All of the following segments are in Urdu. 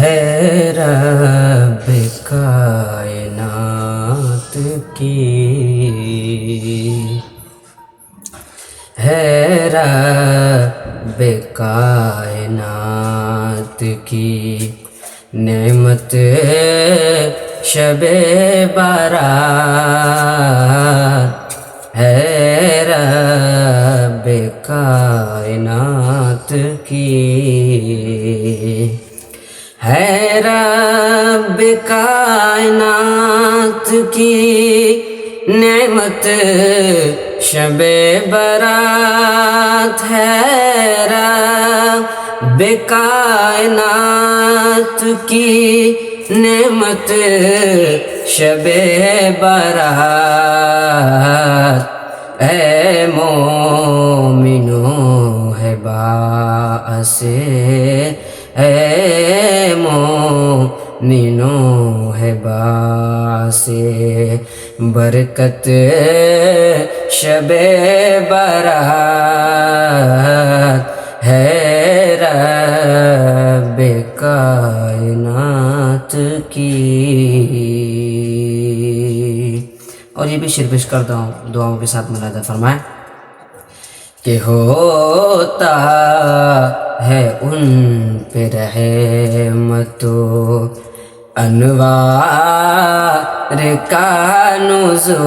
ہے رب کائنات کی، ہے رب کائنات کی نعمت شب برات، ہے رب کائنات کی، ہے رب کائنات کی نعمت شب برات، ہے رب کائنات کی نعمت شب برات، اے مومنو ہے باعث، اے مومنو ہے باعث برکت شب برات، ہے رب کائنات کی۔ اور یہ بھی شعر پیش کرتا ہوں، دعاؤں کے ساتھ ملاحظہ فرمائیں کہ ہوتا ہے ان پہ رحمت و انوار کا نزول،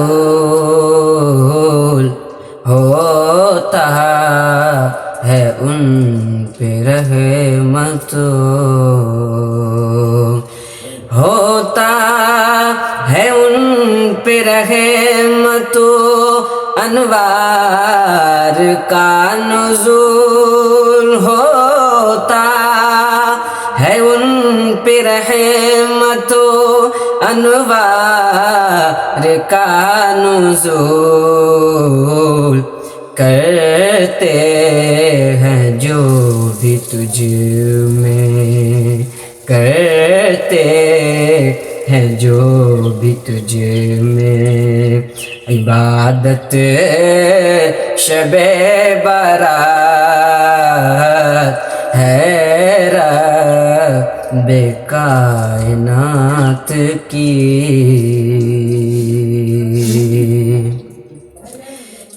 ہوتا ہے ان پہ رحمت، ہوتا ہے ان پہ رحمت و انوار کا نزول، ہوتا ہے ان پہ رحمت و انوار کا نزول، کرتے ہیں جو بھی تجھ میں، کرتے ہیں جو بھی تجھ میں عبادت شب برات، ہے رب کائنات کی،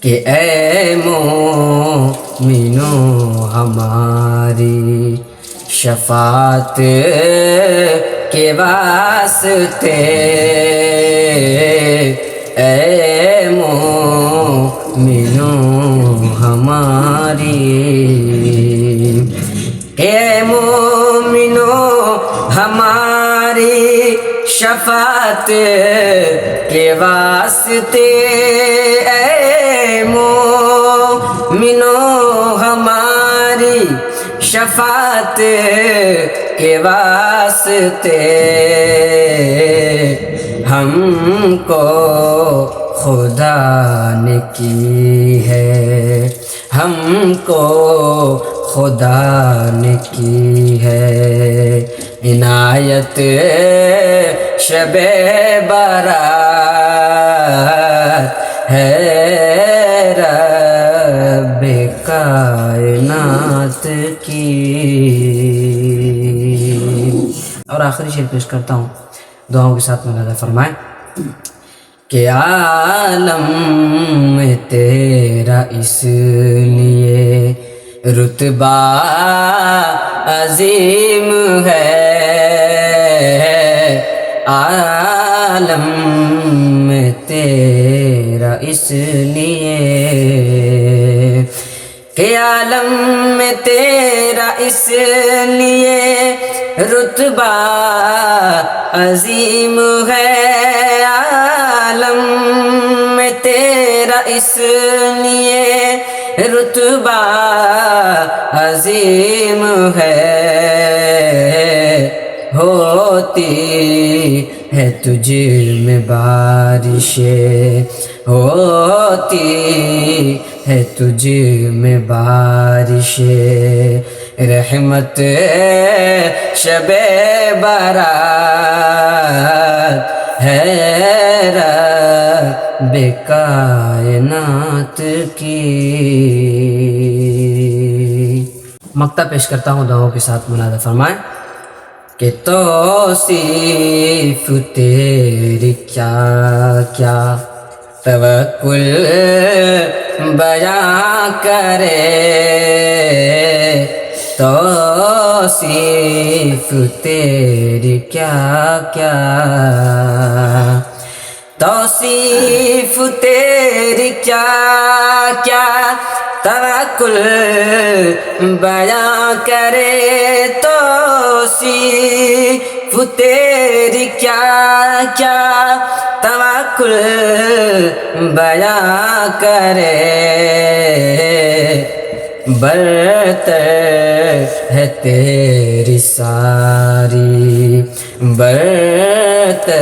کہ اے مومنو ہماری شفاعت کے واسطے، اے مومنو ہماری، اے مومنو ہماری شفاعت کے واسطے، اے مومنو ہماری شفاعت کے واسطے، ہم کو خدا نے کی ہے، ہم کو خدا نے کی ہے عنایت شب برات، ہے رب کائنات کی۔ اور آخری شعر پیش کرتا ہوں، دعاؤں کے ساتھ ملاحظہ فرمائیں کہ عالم میں تیرا اس لیے رتبہ عظیم ہے، عالم میں تیرا اس لیے، کہ عالم میں تیرا اس لیے رتبہ عظیم ہے، عالم میں تیرا اس لیے رتبہ عظیم ہے، ہوتی ہے تجھ میں بارشیں، ہوتی ہے تجھ میں بارشیں رحمت شب برات، ہے رب کائنات کی۔ مقطع پیش کرتا ہوں، دعاؤں کے ساتھ ملاحظہ فرمائیں کہ توصیف تیری کیا کیا توکل بیاں کرے توصیف تیری کیا کیا توصیف تیری کیا کیا توکل بیاں کرے توصیف تیری کیا کیا توکل بیاں کرے برتر ہے تیری ساری برتر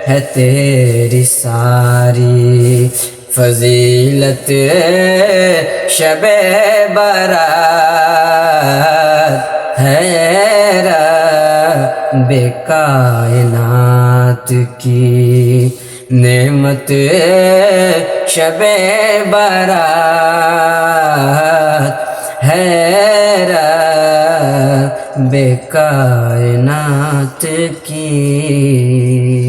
ہے تیری ساری فضیلت شب برات ہے رب کائنات کی نعمت شب برات ہے رب کائنات کی